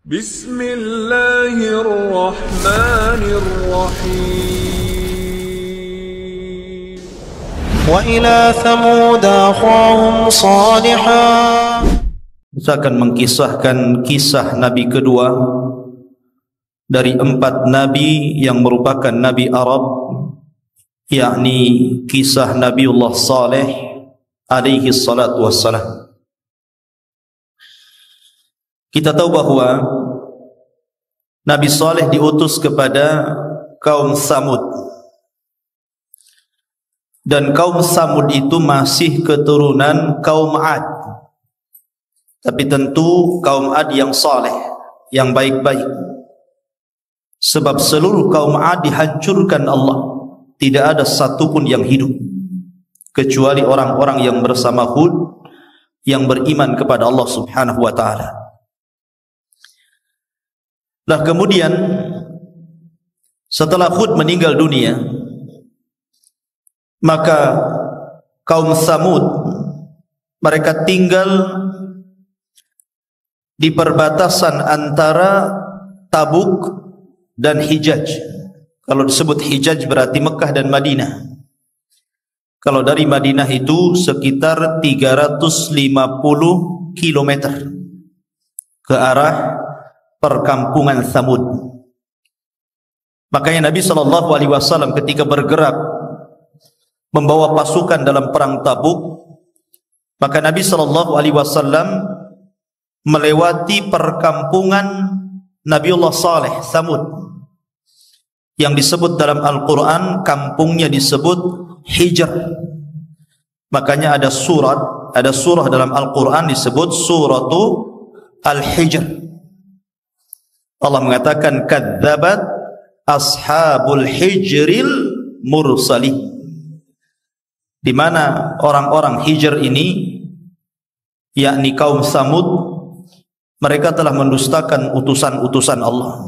Bismillahirrahmanirrahim. Wa ila Thamud akhahum salihah. Saya akan mengkisahkan kisah Nabi kedua dari 4 Nabi yang merupakan Nabi Arab, yakni kisah Nabiullah Saleh alaihi salatu wassalam. Kita tahu bahwa Nabi Saleh diutus kepada kaum Samud, dan kaum Samud itu masih keturunan kaum Ad, tapi tentu kaum Ad yang saleh, yang baik-baik. Sebab seluruh kaum Ad dihancurkan Allah, tidak ada satupun yang hidup kecuali orang-orang yang bersama Hud yang beriman kepada Allah Subhanahu wa taala. Lah kemudian setelah Hud meninggal dunia, maka kaum Samud mereka tinggal di perbatasan antara Tabuk dan Hijaz. Kalau disebut Hijaz berarti Mekah dan Madinah. Kalau dari Madinah itu sekitar 350 km ke arah perkampungan Samud. Makanya Nabi SAW ketika bergerak membawa pasukan dalam perang Tabuk, maka Nabi SAW melewati perkampungan Nabiullah Saleh, Samud, yang disebut dalam Al-Quran kampungnya disebut Hijr. Makanya ada surah dalam Al-Quran disebut suratu Al-Hijr. Allah mengatakan kadzabat ashabul hijril mursali, di mana orang-orang Hijr ini, yakni kaum Samud, mereka telah mendustakan utusan-utusan Allah.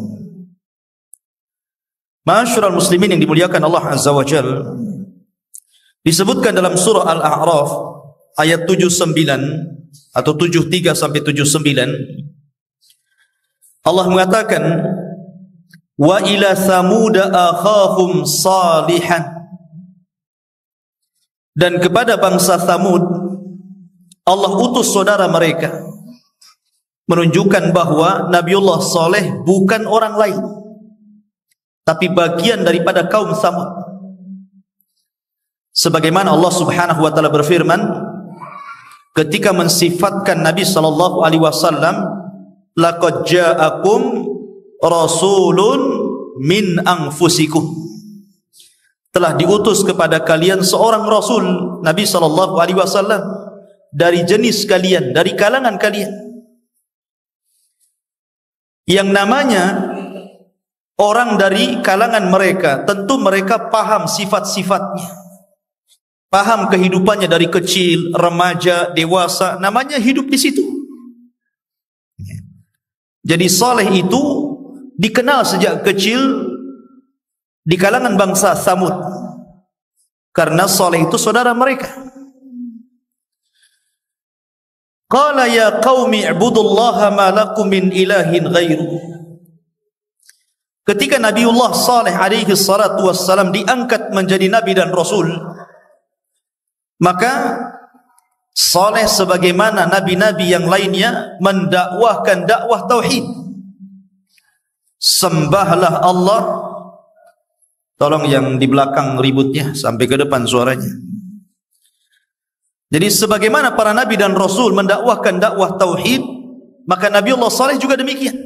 Ma'asyiral muslimin yang dimuliakan Allah Azza wa Jalla, disebutkan dalam surah Al-A'raf ayat 79 atau 73 sampai 79, Allah mengatakan wa ila Thamud akhahum salihan, dan kepada bangsa Thamud Allah utus saudara mereka, menunjukkan bahwa Nabiullah Saleh bukan orang lain tapi bagian daripada kaum Thamud. Sebagaimana Allah Subhanahu wa taala berfirman ketika mensifatkan Nabi sallallahu alaihi wasallam, laqad ja'akum rasulun min anfusikum, telah diutus kepada kalian seorang rasul, Nabi sallallahu alaihi wasallam, dari jenis kalian, dari kalangan kalian, yang namanya orang dari kalangan mereka, tentu mereka paham sifat-sifatnya, paham kehidupannya dari kecil, remaja, dewasa, namanya hidup di situ. Jadi Saleh itu dikenal sejak kecil di kalangan bangsa Samud, karena Saleh itu saudara mereka. Qala ya qaumi ibudullaha ma lakum min ilahin ghairu. Ketika Nabiullah Saleh alaihi salatu wassalam diangkat menjadi nabi dan rasul, maka Saleh sebagaimana nabi-nabi yang lainnya mendakwahkan dakwah tauhid. Sembahlah Allah. Tolong yang di belakang ributnya sampai ke depan suaranya. Jadi sebagaimana para nabi dan rasul mendakwahkan dakwah tauhid, maka Nabiullah Saleh juga demikian.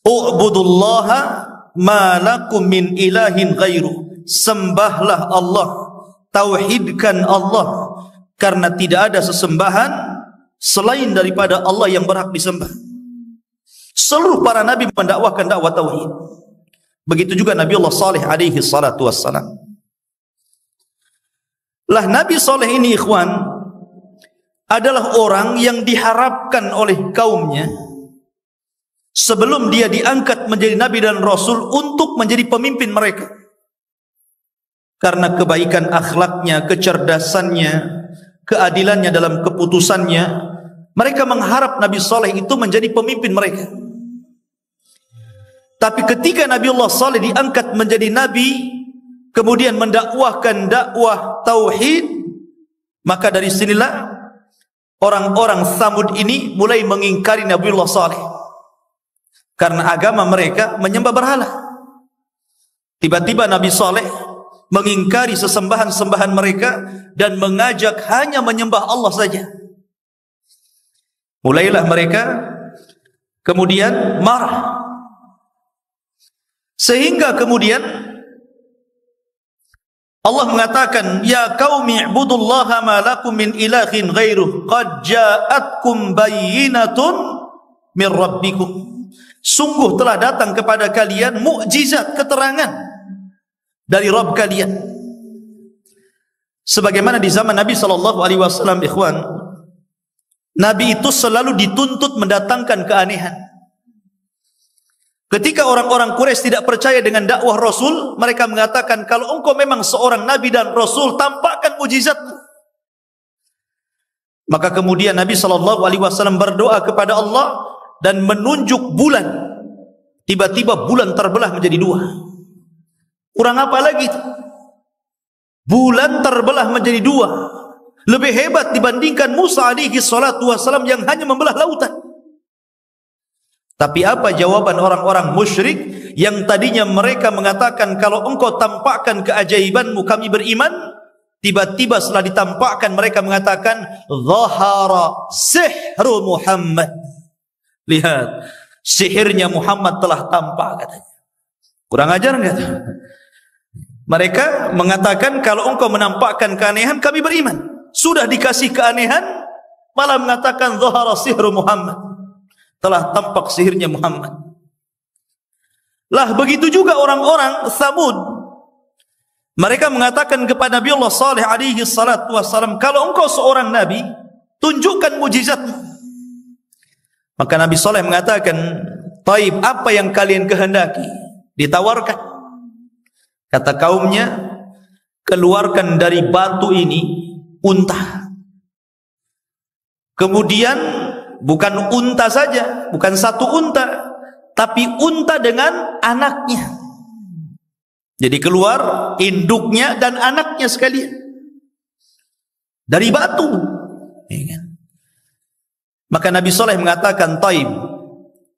U'budullaha ma lakum min ilahin ghairu. Sembahlah Allah, tauhidkan Allah, karena tidak ada sesembahan selain daripada Allah yang berhak disembah. Seluruh para nabi mendakwahkan dakwah tauhid. Begitu juga Nabiullah Saleh alaihi salatu wassalam. Lah Nabi Saleh ini ikhwan adalah orang yang diharapkan oleh kaumnya sebelum dia diangkat menjadi nabi dan rasul untuk menjadi pemimpin mereka. Karena kebaikan akhlaknya, kecerdasannya, keadilannya dalam keputusannya, mereka mengharap Nabi Saleh itu menjadi pemimpin mereka. Tapi ketika Nabiullah Saleh diangkat menjadi nabi, kemudian mendakwahkan dakwah tauhid, maka dari sinilah orang-orang Tsamud ini mulai mengingkari Nabiullah Saleh, karena agama mereka menyembah berhala. Tiba-tiba Nabi Saleh mengingkari sesembahan-sembahan mereka dan mengajak hanya menyembah Allah saja. Mulailah mereka kemudian marah, sehingga kemudian Allah mengatakan, ya qaumi ibudullaha ma lakum min ilahin ghairuh qad ja'atkum bayyinatun min rabbikum. Sungguh telah datang kepada kalian mukjizat, keterangan dari Rabb kalian. Sebagaimana di zaman Nabi SAW, ikhwan, Nabi itu selalu dituntut mendatangkan keanehan. Ketika orang-orang Quraisy tidak percaya dengan dakwah Rasul, mereka mengatakan, kalau engkau memang seorang Nabi dan Rasul, tampakkan mujizatmu. Maka kemudian Nabi SAW berdoa kepada Allah dan menunjuk bulan. Tiba-tiba bulan terbelah menjadi dua. Kurang apa lagi itu? Bulan terbelah menjadi dua. Lebih hebat dibandingkan Musa alaihi salatu wassalam yang hanya membelah lautan. Tapi apa jawaban orang-orang musyrik yang tadinya mereka mengatakan, kalau engkau tampakkan keajaibanmu kami beriman? Tiba-tiba setelah ditampakkan mereka mengatakan, zahara sihru Muhammad. Lihat, sihirnya Muhammad telah tampak, katanya. Kurang ajar enggak? Mereka mengatakan, kalau engkau menampakkan keanehan kami beriman. Sudah dikasih keanehan malah mengatakan zahara sihru Muhammad, telah tampak sihirnya Muhammad. Lah begitu juga orang-orang Tsamud. Mereka mengatakan kepada Nabiullah Saleh alaihi salatu wassalam, kalau engkau seorang nabi, tunjukkan mujizatmu. Maka Nabi Saleh mengatakan, taib, apa yang kalian kehendaki? Ditawarkan. Kata kaumnya, keluarkan dari batu ini unta. Kemudian bukan unta saja, bukan satu unta, tapi unta dengan anaknya. Jadi keluar induknya dan anaknya sekalian dari batu. Maka Nabi Saleh mengatakan, taib,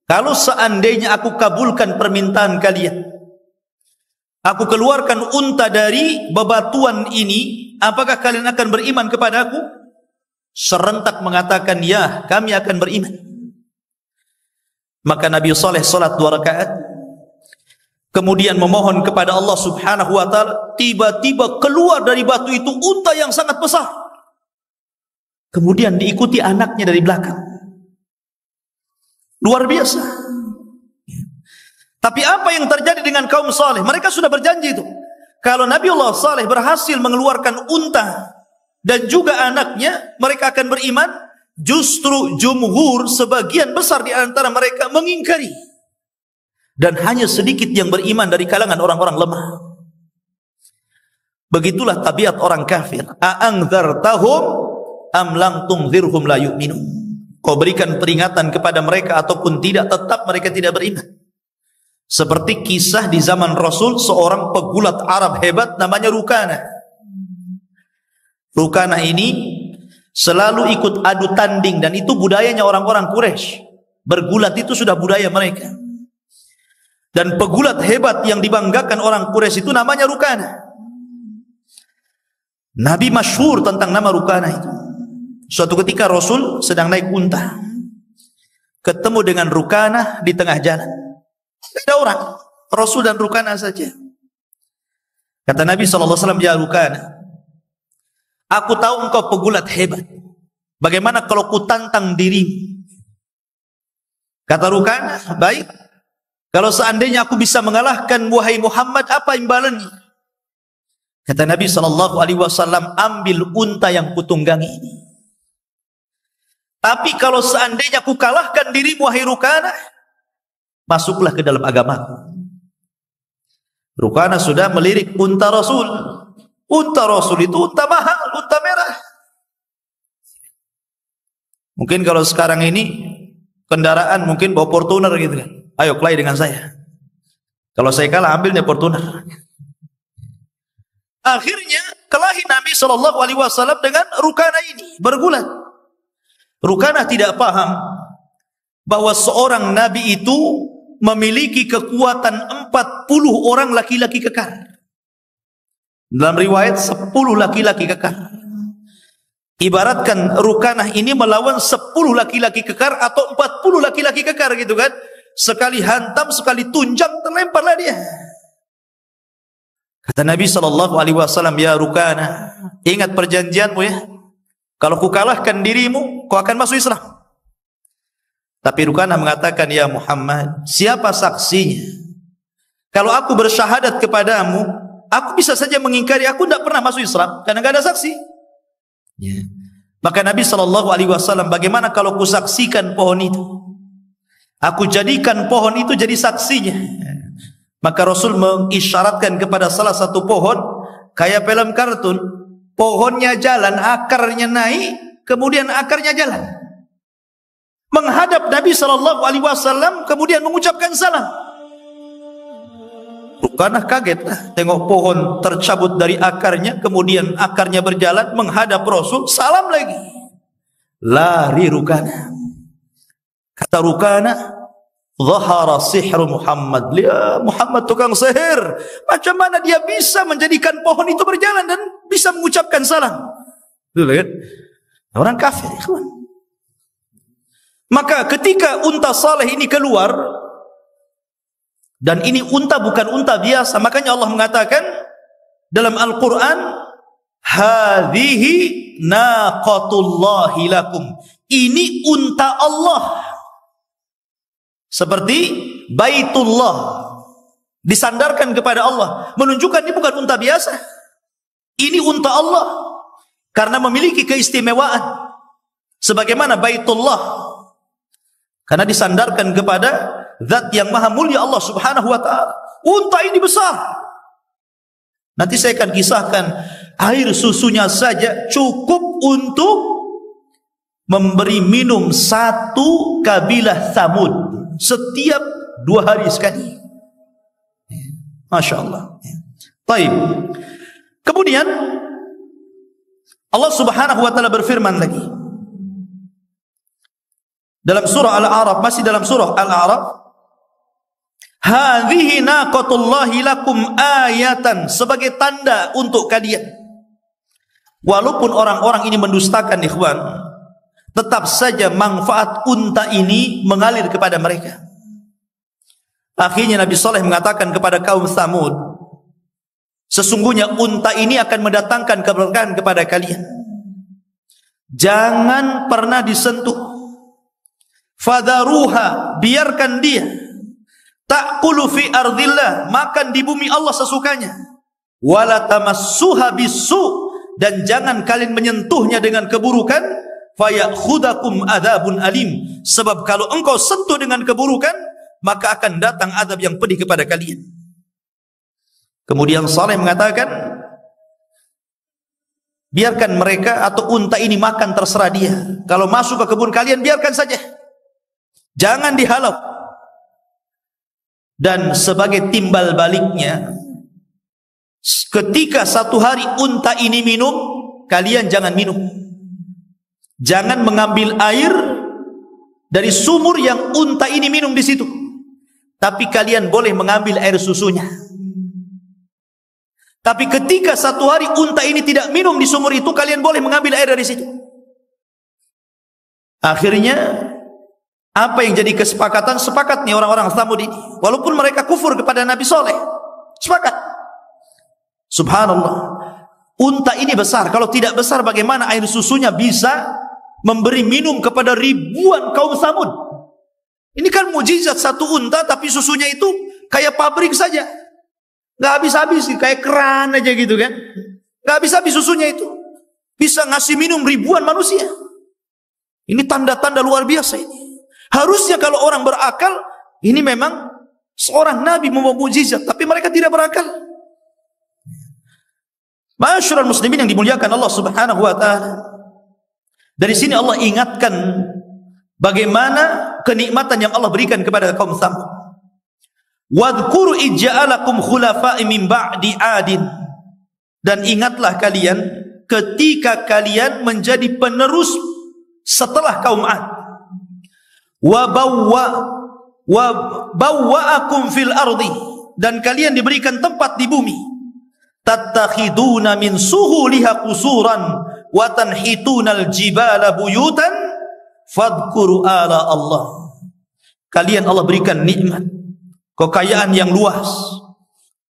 kalau seandainya aku kabulkan permintaan kalian, aku keluarkan unta dari bebatuan ini, apakah kalian akan beriman kepada aku? Serentak mengatakan, ya, kami akan beriman. Maka Nabi Saleh salat 2 rakaat, kemudian memohon kepada Allah Subhanahu wa ta'ala. Tiba-tiba keluar dari batu itu unta yang sangat besar, kemudian diikuti anaknya dari belakang. Luar biasa. Tapi apa yang terjadi dengan kaum Saleh? Mereka sudah berjanji itu, kalau Nabiullah Saleh berhasil mengeluarkan unta dan juga anaknya, mereka akan beriman. Justru jumhur, sebagian besar di antara mereka mengingkari, dan hanya sedikit yang beriman dari kalangan orang-orang lemah. Begitulah tabiat orang kafir. A'angzartahum am lam tunzirhum la yu'minun. Kau berikan peringatan kepada mereka ataupun tidak, tetap mereka tidak beriman. Seperti kisah di zaman Rasul, seorang pegulat Arab hebat namanya Rukana. Rukana ini selalu ikut adu tanding, dan itu budayanya orang-orang Quraisy. Bergulat itu sudah budaya mereka. Dan pegulat hebat yang dibanggakan orang Quraisy itu namanya Rukana. Nabi masyhur tentang nama Rukana itu. Suatu ketika Rasul sedang naik unta, ketemu dengan Rukana di tengah jalan. Tidak ada orang, Rasul dan Rukana saja. Kata Nabi SAW, ya Rukana, aku tahu engkau pegulat hebat. Bagaimana kalau ku tantang dirimu? Kata Rukana, baik. Kalau seandainya aku bisa mengalahkan wahai Muhammad, apa imbalannya? Kata Nabi SAW, ambil unta yang kutunggangi ini. Tapi kalau seandainya aku kalahkan dirimu wahai Rukana, masuklah ke dalam agamaku. Rukana sudah melirik unta Rasul. Unta Rasul itu unta mahal, unta merah. Mungkin kalau sekarang ini kendaraan mungkin bawa Fortuner gitu kan. Ayo kelai dengan saya. Kalau saya kalah ambilnya Fortuner. Akhirnya kelahi Nabi SAW dengan Rukanah ini bergulat. Rukanah tidak paham bahwa seorang Nabi itu memiliki kekuatan 40 orang laki-laki kekar. Dalam riwayat 10 laki-laki kekar. Ibaratkan Rukanah ini melawan 10 laki-laki kekar atau 40 laki-laki kekar gitu kan. Sekali hantam, sekali tunjang, terlemparlah dia. Kata Nabi SAW, ya Rukanah, ingat perjanjianmu ya. Kalau ku kalahkan dirimu, kau akan masuk Islam. Tapi Rukanah mengatakan, ya Muhammad, siapa saksinya? Kalau aku bersyahadat kepadamu, aku bisa saja mengingkari, aku tidak pernah masuk Islam, karena tidak ada saksi. Ya. Maka Nabi SAW, bagaimana kalau ku saksikan pohon itu? Aku jadikan pohon itu jadi saksinya. Maka Rasul mengisyaratkan kepada salah satu pohon, kayak film kartun, pohonnya jalan, akarnya naik, kemudian akarnya jalan. Menghadap Nabi SAW, kemudian mengucapkan salam. Rukanah kaget, tengok pohon tercabut dari akarnya, kemudian akarnya berjalan, menghadap Rasul, salam lagi. Lari Rukanah. Kata Rukanah, zahara sihru Muhammad. Ya, Muhammad tukang sihir. Macam mana dia bisa menjadikan pohon itu berjalan dan bisa mengucapkan salam? Itu lihat, orang kafir, ikhwan. Maka ketika unta saleh ini keluar, dan ini unta bukan unta biasa, makanya Allah mengatakan dalam Al-Quran, hadhihi naqatullahi lakum. Ini unta Allah. Seperti Baitullah disandarkan kepada Allah, menunjukkan ini bukan unta biasa. Ini unta Allah karena memiliki keistimewaan sebagaimana Baitullah, karena disandarkan kepada zat yang maha mulia Allah subhanahu wa ta'ala. Unta ini besar. Nanti saya akan kisahkan, air susunya saja cukup untuk memberi minum satu kabilah Tsamud setiap 2 hari sekali. Masya Allah. Baik. Kemudian Allah subhanahu wa ta'ala berfirman lagi dalam surah Al-A'raf, masih dalam surah Al-A'raf, hadhihi naqatullahi lakum ayatan, sebagai tanda untuk kalian. Walaupun orang-orang ini mendustakan, ikhwan, tetap saja manfaat unta ini mengalir kepada mereka. Akhirnya Nabi Saleh mengatakan kepada kaum Tsamud, sesungguhnya unta ini akan mendatangkan keberkahan kepada kalian. Jangan pernah disentuh. Fadaruha, biarkan dia. Ta'kulu fi ardillah, makan di bumi Allah sesukanya. Wala tamassuha bisu, dan jangan kalian menyentuhnya dengan keburukan. Fayakhudakum adzabun alim, sebab kalau engkau sentuh dengan keburukan, maka akan datang azab yang pedih kepada kalian. Kemudian Saleh mengatakan, biarkan mereka atau unta ini makan, terserah dia. Kalau masuk ke kebun kalian, biarkan saja, jangan dihalau. Dan sebagai timbal baliknya, ketika satu hari unta ini minum, kalian jangan minum. Jangan mengambil air dari sumur yang unta ini minum di situ. Tapi kalian boleh mengambil air susunya. Tapi ketika satu hari unta ini tidak minum di sumur itu, kalian boleh mengambil air dari situ. Akhirnya apa yang jadi kesepakatan? Sepakat nih orang-orang Tsamud ini, walaupun mereka kufur kepada Nabi Saleh, sepakat. Subhanallah, unta ini besar. Kalau tidak besar, bagaimana air susunya bisa memberi minum kepada ribuan kaum Tsamud? Ini kan mujizat satu unta, tapi susunya itu kayak pabrik saja, nggak habis-habis, kayak keran aja gitu kan, nggak habis-habis susunya itu, bisa ngasih minum ribuan manusia. Ini tanda-tanda luar biasa ini. Harusnya kalau orang berakal, ini memang seorang nabi membawa mujizat, tapi mereka tidak berakal. Ma'asyiral muslimin yang dimuliakan Allah subhanahu wa ta'ala, dari sini Allah ingatkan bagaimana kenikmatan yang Allah berikan kepada kaum Tsamud. Wadhkuru ij'alakum khulafa'i min ba'di 'adin. Dan ingatlah kalian ketika kalian menjadi penerus setelah kaum 'Ad. Wa bawwa'akum fil ardi, dan kalian diberikan tempat di bumi. Tattakhiduna min suhuliha qusuran wa tanhitunal jibala buyutan fadhkuru ala Allah. Kalian Allah berikan nikmat, kekayaan yang luas,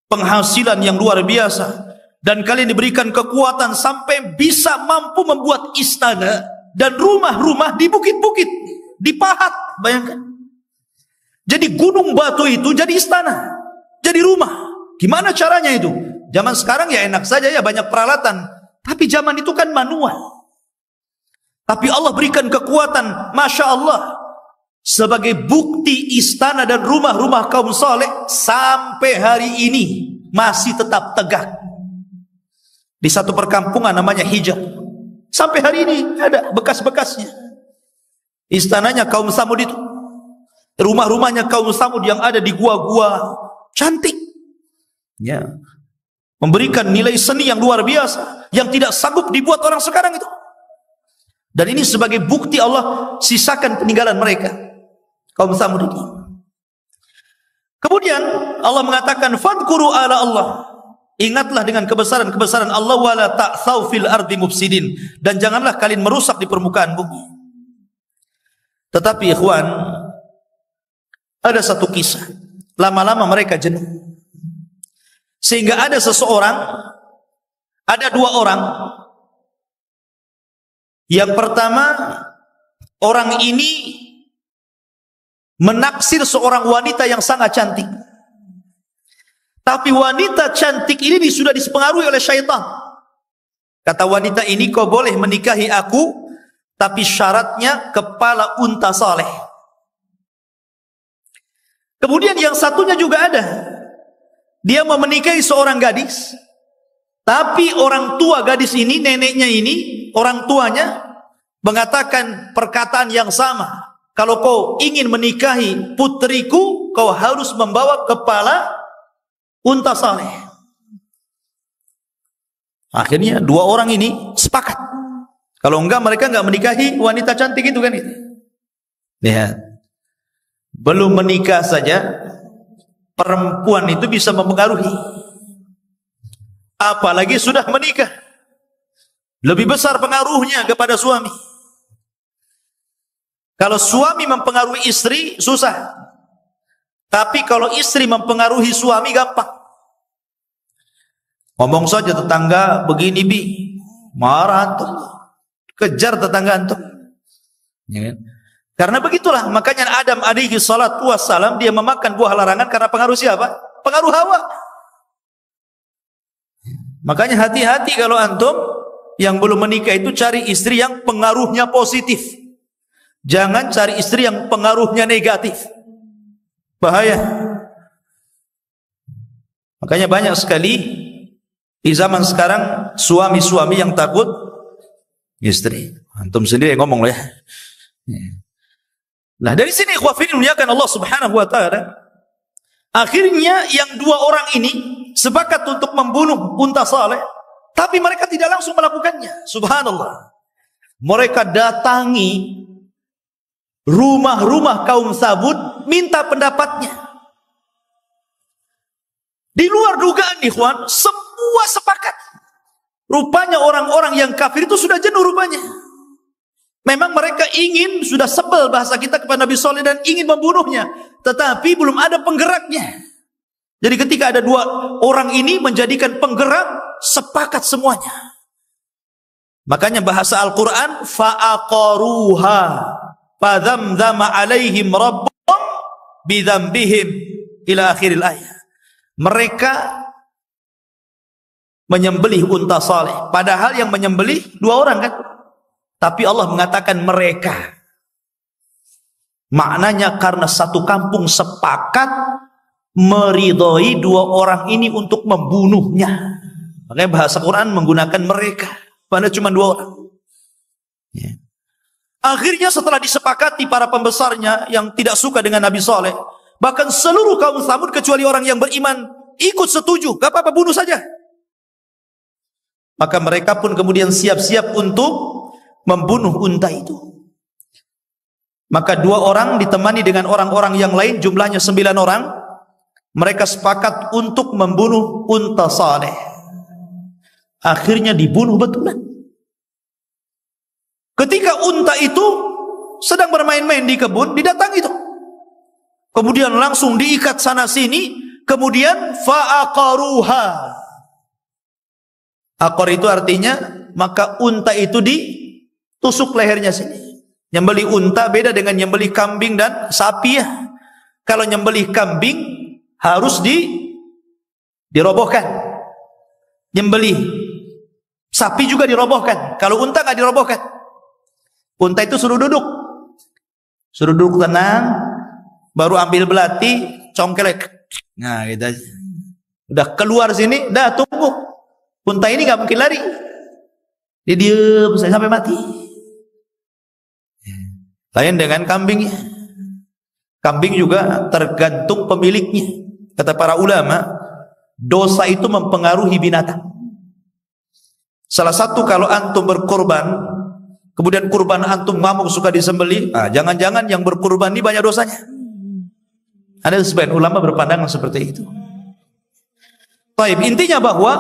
penghasilan yang luar biasa, dan kalian diberikan kekuatan sampai bisa mampu membuat istana dan rumah-rumah di bukit-bukit, di pahat. Bayangkan, jadi gunung batu itu jadi istana, jadi rumah. Gimana caranya itu? Zaman sekarang ya enak saja ya, banyak peralatan. Tapi zaman itu kan manual. Tapi Allah berikan kekuatan, Masya Allah, sebagai bukti istana dan rumah-rumah kaum saleh sampai hari ini masih tetap tegak. Di satu perkampungan namanya Hijr, sampai hari ini ada bekas-bekasnya. Istananya kaum Samud itu, rumah-rumahnya kaum Samud yang ada di gua-gua cantik, ya, memberikan nilai seni yang luar biasa yang tidak sanggup dibuat orang sekarang itu. Dan ini sebagai bukti Allah sisakan peninggalan mereka, kaum Samud ini. Kemudian Allah mengatakan fadhkuru ala Allah, ingatlah dengan kebesaran-kebesaran Allah, wala ta'tsaw fil ardi mufsidin, dan janganlah kalian merusak di permukaan bumi. Tetapi ikhwan, ada satu kisah, lama-lama mereka jenuh, sehingga ada seseorang, ada dua orang. Yang pertama, orang ini menaksir seorang wanita yang sangat cantik. Tapi wanita cantik ini sudah dipengaruhi oleh syaitan. Kata wanita ini, kau boleh menikahi aku, tapi syaratnya kepala unta saleh. Kemudian yang satunya juga ada, dia mau menikahi seorang gadis, tapi orang tua gadis ini, neneknya ini, orang tuanya mengatakan perkataan yang sama. Kalau kau ingin menikahi putriku, kau harus membawa kepala unta saleh. Akhirnya dua orang ini sepakat, kalau enggak mereka enggak menikahi wanita cantik itu kan itu. Lihat, belum menikah saja perempuan itu bisa mempengaruhi, apalagi sudah menikah. Lebih besar pengaruhnya kepada suami. Kalau suami mempengaruhi istri susah, tapi kalau istri mempengaruhi suami gampang. Ngomong saja tetangga begini bi, marah antum, kejar tetangga antum, ya kan? Karena begitulah, makanya Adam alaihi salatu wassalam dia memakan buah larangan karena pengaruh siapa? Pengaruh Hawa. Makanya hati-hati kalau antum yang belum menikah itu cari istri yang pengaruhnya positif. Jangan cari istri yang pengaruhnya negatif. Bahaya. Makanya banyak sekali di zaman sekarang suami-suami yang takut istri. Antum sendiri yang ngomong lah ya. Nah, dari sini ikhwafin muliakan Allah Subhanahu wa taala, akhirnya yang dua orang ini sepakat untuk membunuh unta saleh, tapi mereka tidak langsung melakukannya. Subhanallah. Mereka datangi rumah-rumah kaum Samud minta pendapatnya. Di luar dugaan ikhwan, semua sepakat. Rupanya orang-orang yang kafir itu sudah jenuh rupanya. Memang mereka ingin, sudah sebel bahasa kita kepada Nabi Saleh dan ingin membunuhnya, tetapi belum ada penggeraknya. Jadi ketika ada dua orang ini menjadikan penggerak, sepakat semuanya. Makanya bahasa Al-Quran, fa'aqaruha fadzamzama alaihim rabbuhum bidzambihim ila akhiril ayat. Mereka menyembelih unta saleh, padahal yang menyembelih dua orang kan, tapi Allah mengatakan mereka. Maknanya karena satu kampung sepakat meridhoi dua orang ini untuk membunuhnya. Makanya bahasa Quran menggunakan mereka, padahal cuma dua orang. Ya. Akhirnya setelah disepakati para pembesarnya yang tidak suka dengan Nabi Saleh, Bahkan seluruh kaum Tsamud kecuali orang yang beriman ikut setuju, gak apa-apa, bunuh saja. Maka mereka pun kemudian siap-siap untuk membunuh unta itu. Maka 2 orang ditemani dengan orang-orang yang lain, jumlahnya 9 orang. Mereka sepakat untuk membunuh unta Saleh. Akhirnya dibunuh betulan. Ketika unta itu sedang bermain-main di kebun, didatangi itu. Kemudian langsung diikat sana sini, kemudian fa'aqaruha. Aqar itu artinya maka unta itu ditusuk lehernya sini. Nyembelih unta beda dengan nyembelih kambing dan sapi ya. Kalau nyembelih kambing harus dirobohkan. Nyembelih sapi juga dirobohkan. Kalau unta nggak dirobohkan. Unta itu suruh duduk. Suruh duduk tenang, baru ambil belati, congkelek. Nah, gitu aja. Udah keluar sini, dah tunggu. Unta ini nggak mungkin lari. Dia diam sampai mati. Lain dengan kambingnya. Kambing juga tergantung pemiliknya. Kata para ulama, dosa itu mempengaruhi binatang. Salah satu kalau antum berkorban, kemudian kurban antum ngamuk suka disembelih, jangan-jangan yang berkurban ini banyak dosanya. Ada sebagian ulama berpandangan seperti itu. Baik, intinya bahwa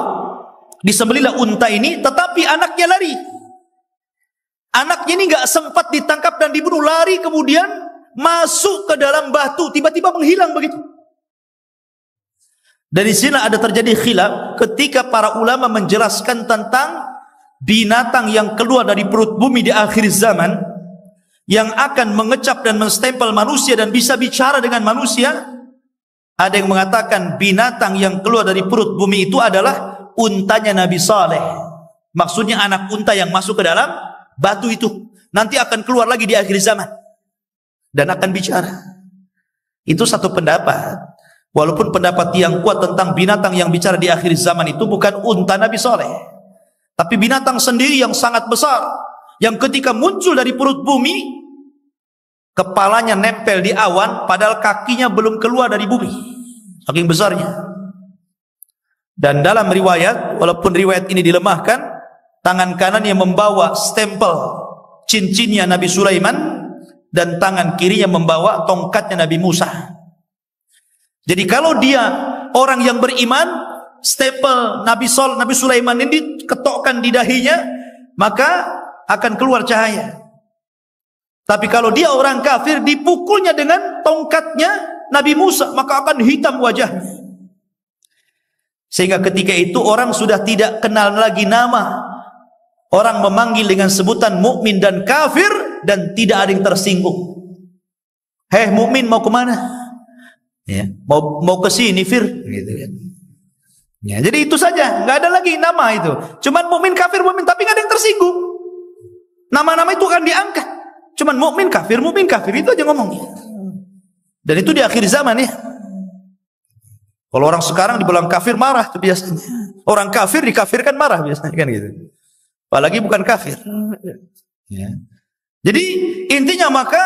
disembelihlah unta ini, tetapi anaknya lari. Anaknya ini nggak sempat ditangkap dan dibunuh, lari kemudian masuk ke dalam batu, tiba-tiba menghilang begitu. Dari sini ada terjadi khilaf ketika para ulama menjelaskan tentang binatang yang keluar dari perut bumi di akhir zaman, yang akan mengecap dan menstempel manusia dan bisa bicara dengan manusia. Ada yang mengatakan binatang yang keluar dari perut bumi itu adalah untanya Nabi Saleh. Maksudnya anak unta yang masuk ke dalam batu itu nanti akan keluar lagi di akhir zaman dan akan bicara. Itu satu pendapat. Walaupun pendapat yang kuat tentang binatang yang bicara di akhir zaman itu bukan unta Nabi Saleh, tapi binatang sendiri yang sangat besar, yang ketika muncul dari perut bumi, kepalanya nempel di awan, padahal kakinya belum keluar dari bumi, saking besarnya. Dan dalam riwayat, walaupun riwayat ini dilemahkan, tangan kanan yang membawa stempel cincinnya Nabi Sulaiman, dan tangan kirinya membawa tongkatnya Nabi Musa. Jadi kalau dia orang yang beriman, stempel Nabi Sulaiman ini diketokkan di dahinya, maka akan keluar cahaya. Tapi kalau dia orang kafir, dipukulnya dengan tongkatnya Nabi Musa, maka akan hitam wajahnya. Sehingga ketika itu orang sudah tidak kenal lagi nama. Orang memanggil dengan sebutan mukmin dan kafir, dan tidak ada yang tersinggung. Hei mukmin, mau kemana? Ya, mau ke sini Fir, gitu kan. Ya, jadi itu saja, nggak ada lagi nama itu. Cuman mukmin kafir mukmin, tapi nggak ada yang tersinggung. Nama-nama itu akan diangkat. Cuman mukmin kafir itu aja ngomongnya. Dan itu di akhir zaman ya. Kalau orang sekarang dibilang kafir marah itu biasanya. Orang kafir dikafirkan marah biasanya kan gitu. Apalagi bukan kafir. Ya. Jadi intinya maka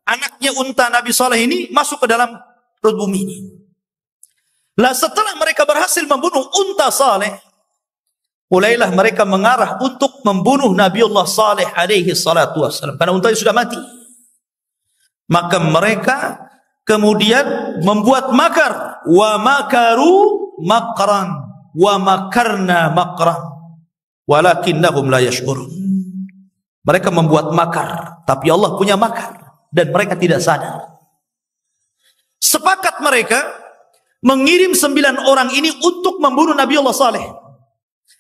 anaknya unta Nabi Saleh ini masuk ke dalam perut bumi ini. Lah setelah mereka berhasil membunuh unta Saleh, mulailah mereka mengarah untuk membunuh Nabiullah Saleh alaihi salatu wassalam, karena untanya sudah mati. Maka mereka kemudian membuat makar, wa makaru makran wa makarna makran walakinnahum la yash'urun. Mereka membuat makar, tapi Allah punya makar dan mereka tidak sadar. Sepakat mereka mengirim 9 orang ini untuk membunuh Nabiullah Saleh.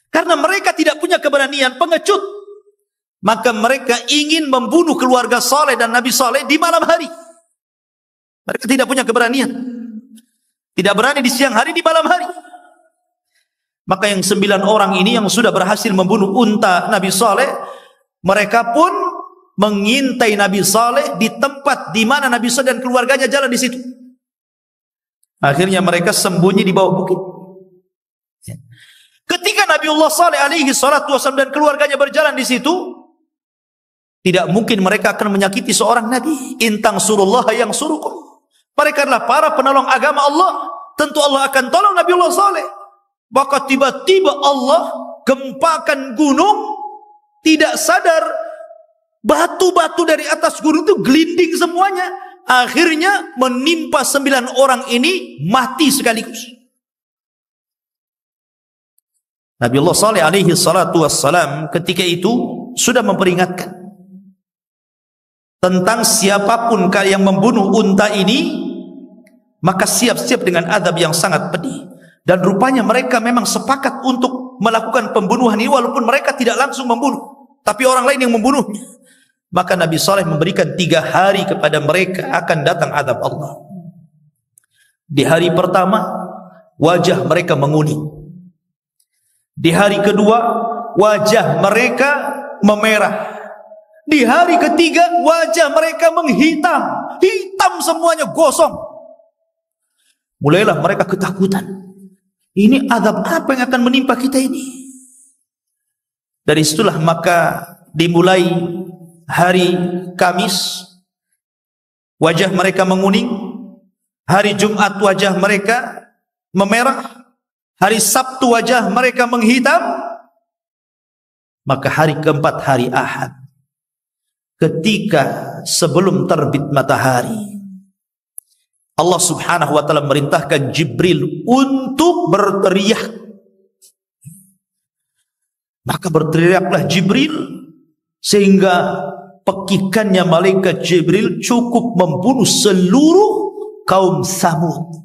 Karena mereka tidak punya keberanian, pengecut. Maka mereka ingin membunuh keluarga Saleh dan Nabi Saleh di malam hari. Mereka tidak punya keberanian. Tidak berani di siang hari, di malam hari. Maka yang 9 orang ini yang sudah berhasil membunuh unta Nabi Saleh, mereka pun mengintai Nabi Saleh di tempat di mana Nabi Saleh dan keluarganya jalan di situ. Akhirnya mereka sembunyi di bawah bukit. Ketika Nabiullah Saleh alaihi salatu wasallam dan keluarganya berjalan di situ, tidak mungkin mereka akan menyakiti seorang nabi. Intang surullah yang surukum. Mereka adalah para penolong agama Allah. Tentu Allah akan tolong Nabiullah Saleh. Maka tiba-tiba Allah gempakan gunung, tidak sadar batu-batu dari atas gunung itu gelinding semuanya. Akhirnya menimpa 9 orang ini mati sekaligus. Nabiullah Saleh alaihi salatu wassalam ketika itu sudah memperingatkan tentang siapapun yang membunuh unta ini, maka siap-siap dengan azab yang sangat pedih. Dan rupanya mereka memang sepakat untuk melakukan pembunuhan ini walaupun mereka tidak langsung membunuh, tapi orang lain yang membunuhnya. Maka Nabi Saleh memberikan 3 hari kepada mereka akan datang azab Allah. Di hari pertama wajah mereka menguning. Di hari kedua wajah mereka memerah. Di hari ketiga wajah mereka menghitam, hitam semuanya, gosong. Mulailah mereka ketakutan. Ini azab apa yang akan menimpa kita ini? Dari situlah maka dimulai hari Kamis wajah mereka menguning, hari Jumat wajah mereka memerah, hari Sabtu wajah mereka menghitam, maka hari keempat hari Ahad ketika sebelum terbit matahari Allah subhanahu wa ta'ala merintahkan Jibril untuk berteriak. Maka berteriaklah Jibril sehingga pekikannya malaikat Jibril cukup membunuh seluruh kaum Samud.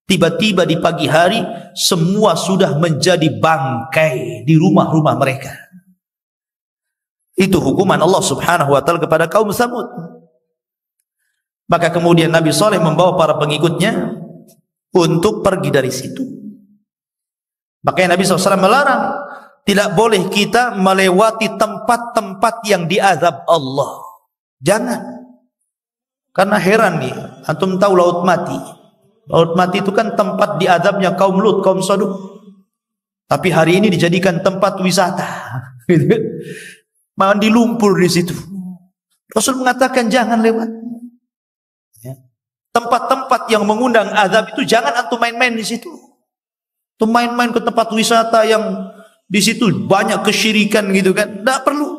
Tiba-tiba di pagi hari semua sudah menjadi bangkai di rumah-rumah mereka. Itu hukuman Allah subhanahu wa ta'ala kepada kaum Samud. Maka kemudian Nabi Saleh membawa para pengikutnya untuk pergi dari situ. Makanya Nabi SAW melarang, tidak boleh kita melewati tempat-tempat yang diazab Allah. Jangan. Karena heran nih, antum tahu Laut Mati. Laut Mati itu kan tempat diazabnya kaum Lut, kaum Sodom. Tapi hari ini dijadikan tempat wisata. Mandi lumpur di situ. Rasul mengatakan jangan lewat. Tempat-tempat yang mengundang azab itu jangan antum main-main di situ. Antum main-main ke tempat wisata yang di situ banyak kesyirikan gitu kan, tidak perlu.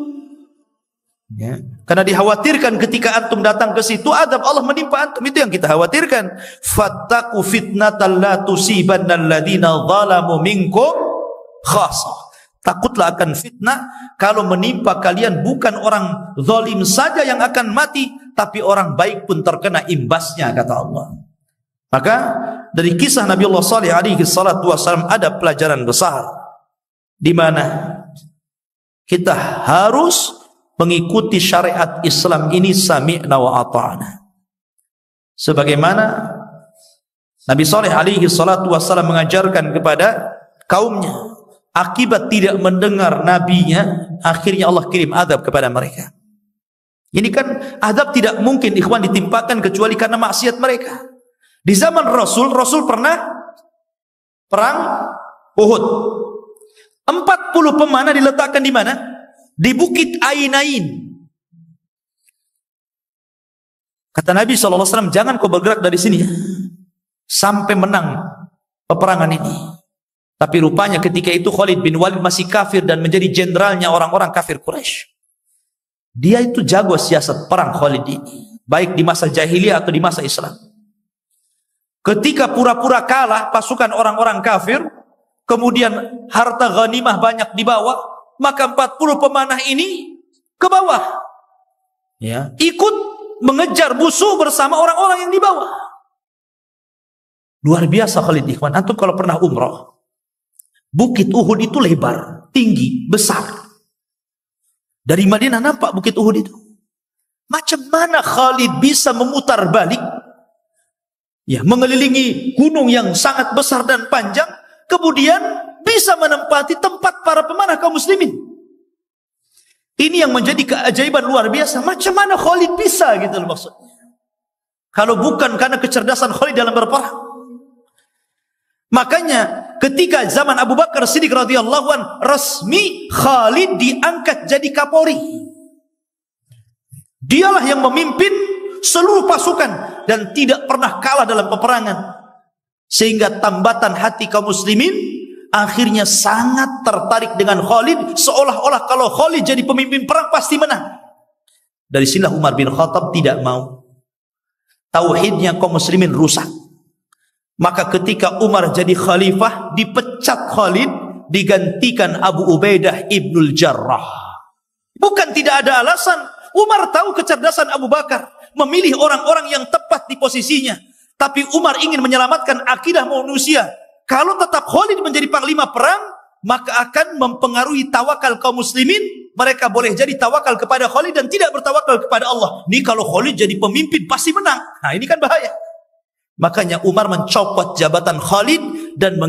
Ya. Karena dikhawatirkan ketika antum datang ke situ azab Allah menimpa antum, itu yang kita khawatirkan. Fattaqu fitnatan la tusibanna alladziina zalamu minkum khassah. Takutlah akan fitnah kalau menimpa kalian bukan orang zalim saja yang akan mati, tapi orang baik pun terkena imbasnya, kata Allah. Maka dari kisah Nabiullah Saleh alaihi salatu wassalam ada pelajaran besar, di mana kita harus mengikuti syariat Islam ini sami'na wa ata'na. Sebagaimana Nabi Saleh alaihi salatu wassalam mengajarkan kepada kaumnya, akibat tidak mendengar nabinya, akhirnya Allah kirim azab kepada mereka. Ini kan azab tidak mungkin ikhwan ditimpakan kecuali karena maksiat mereka. Di zaman Rasul pernah perang Uhud. 40 pemanah diletakkan di mana? Di Bukit Ainain. Kata Nabi SAW, jangan kau bergerak dari sini sampai menang peperangan ini. Tapi rupanya ketika itu Khalid bin Walid masih kafir dan menjadi jenderalnya orang-orang kafir Quraisy. Dia itu jago siasat perang Khalid ini, baik di masa jahiliyah atau di masa Islam. Ketika pura-pura kalah pasukan orang-orang kafir, kemudian harta ghanimah banyak dibawa, maka 40 pemanah ini ke bawah, ya, ikut mengejar musuh bersama orang-orang yang di bawah. Luar biasa Khalid ikhwan. Antum kalau pernah umrah, Bukit Uhud itu lebar, tinggi, besar. Dari Madinah nampak Bukit Uhud itu. Macam mana Khalid bisa memutar balik, ya, mengelilingi gunung yang sangat besar dan panjang, kemudian bisa menempati tempat para pemanah kaum muslimin. Ini yang menjadi keajaiban luar biasa. Macam mana Khalid bisa gitu loh maksudnya. Kalau bukan karena kecerdasan Khalid dalam berperang. Makanya ketika zaman Abu Bakar Siddiq radhiyallahu an, resmi Khalid diangkat jadi Kapolri. Dialah yang memimpin seluruh pasukan dan tidak pernah kalah dalam peperangan. Sehingga tambatan hati kaum muslimin akhirnya sangat tertarik dengan Khalid, seolah-olah kalau Khalid jadi pemimpin perang pasti menang. Dari sinilah Umar bin Khattab tidak mau. Tauhidnya kaum muslimin rusak. Maka ketika Umar jadi khalifah, dipecat Khalid, digantikan Abu Ubaidah ibnul Jarrah. Bukan tidak ada alasan. Umar tahu kecerdasan Abu Bakar, memilih orang-orang yang tepat di posisinya. Tapi Umar ingin menyelamatkan akidah manusia. Kalau tetap Khalid menjadi panglima perang, maka akan mempengaruhi tawakal kaum muslimin. Mereka boleh jadi tawakal kepada Khalid dan tidak bertawakal kepada Allah. Ini kalau Khalid jadi pemimpin pasti menang. Nah, ini kan bahaya. Makanya Umar mencopot jabatan Khalid dan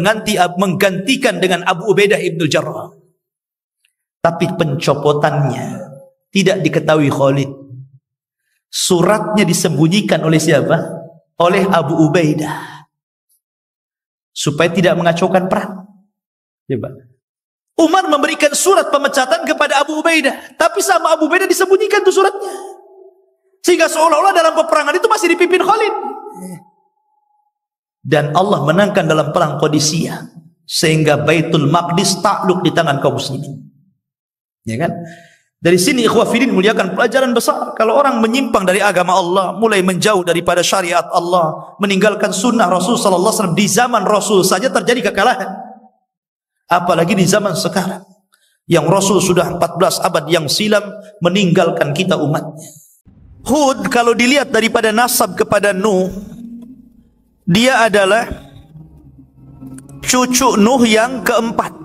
menggantikan dengan Abu Ubaidah ibnul Jarrah. Tapi pencopotannya tidak diketahui Khalid. Suratnya disembunyikan oleh siapa? Oleh Abu Ubaidah. Supaya tidak mengacaukan perang. Coba. Umar memberikan surat pemecatan kepada Abu Ubaidah, tapi sama Abu Ubaidah disembunyikan tuh suratnya. Sehingga seolah-olah dalam peperangan itu masih dipimpin Khalid. Dan Allah menangkan dalam perang Qadisiyah, sehingga Baitul Maqdis takluk di tangan kaum muslimin. Ya kan? Dari sini ikhwah fillah muliakan pelajaran besar. Kalau orang menyimpang dari agama Allah, mulai menjauh daripada syariat Allah, meninggalkan sunnah Rasul sallallahu alaihi wasallam, di zaman Rasul saja terjadi kekalahan. Apalagi di zaman sekarang yang Rasul sudah 14 abad yang silam meninggalkan kita umatnya. Hud kalau dilihat daripada nasab kepada Nuh, dia adalah cucu Nuh yang keempat.